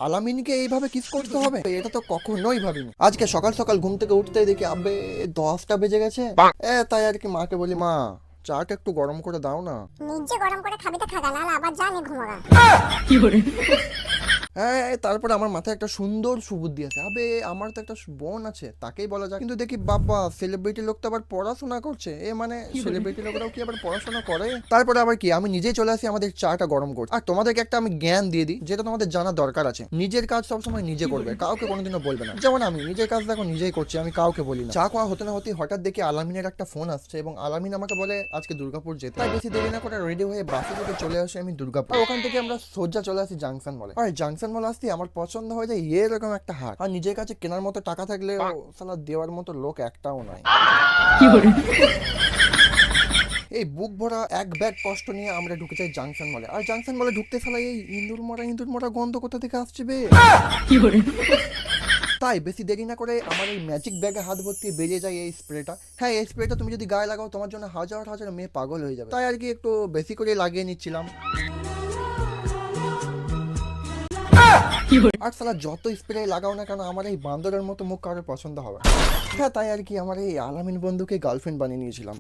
আলামিনকে এইভাবে কিস করতে হবে, এটা তো কখনোই ভাবিনি। আজকে সকাল সকাল ঘুম থেকে উঠতেই দেখি আবে 10টা বেজে গেছে। তাই আর কি মাকে বলি, মা চাটা একটু গরম করে দাও না। নিজে গরম করে খাবি তো খাগা, নাহলে আবার জানি ঘুমাগা। তারপরে আমার মাথায় একটা সুন্দর সুবুদ্ধি আছে, আবে আমার তো একটা বোন আছে, তাকেই বলা যায়। কিন্তু দেখি বাবা সেলিব্রিটি লোক তো আবার পড়াশোনা করছে, মানে সেলিব্রিটি লোকরাও কি আবার পড়াশোনা করে? তারপরে আবার কি আমি নিজেই চলে আসি আমাদের চাটা গরম করতে। আর তোমাদেরকে একটা আমি জ্ঞান দিয়ে দিই যেটা তোমাদের জানা দরকার আছে, নিজের কাজ সবসময় নিজে করবে, কাউকে কোনোদিনও বলবে না। যেমন আমি নিজের কাজ দেখো নিজেই করছি, আমি কাউকে বলি না। চা খাওয়া হতে না হতেই হঠাৎ দেখি আলামিনের একটা ফোন আসছে এবং আলামিন আমাকে বলে আজকে দুর্গাপুর যেতে। তাই বেশি দেরি না করে রেডি হয়ে বাসে থেকে চলে আসি আমি দুর্গাপুর। আর ওখান থেকে আমরা সোজা চলে আসি জাংশন মলে। আর জাংশন মল আসতে আমার পছন্দ হয়ে যায় এরকম একটা হাট। আর নিজের কাছে কেনার মতো টাকা থাকলে সালা দেওয়ার মতো লোক একটাও নাই। এই বুক ভরা এক ব্যাগ কষ্ট নিয়ে আমরা ঢুকে যাই জাংশন মলে। আর জাংশন মলে ঢুকতে সালা এই ইঁদুর মরা গন্ধ কোথা থেকে আসছে বে। তাই বেশি দেরি না করে আমার এই ম্যাজিক ব্যাগে হাত ভর্তি বেরিয়ে যায় এই স্প্রেটা। হ্যাঁ, এই স্প্রেটা তুমি যদি গায়ে লাগাও তোমার জন্য হাজার হাজার মেয়ে পাগল হয়ে যাবে। তাই আর কি একটু বেশি করে লাগিয়ে নিচ্ছিলাম। আর সালা যত স্প্রে লাগাও না কেন আমার এই বান্দরের মতো মুখ কারোর পছন্দ হবে। হ্যাঁ, তাই আর কি আমার এই আলামিন বন্ধুকে গার্লফ্রেন্ড বানিয়ে নিয়েছিলাম।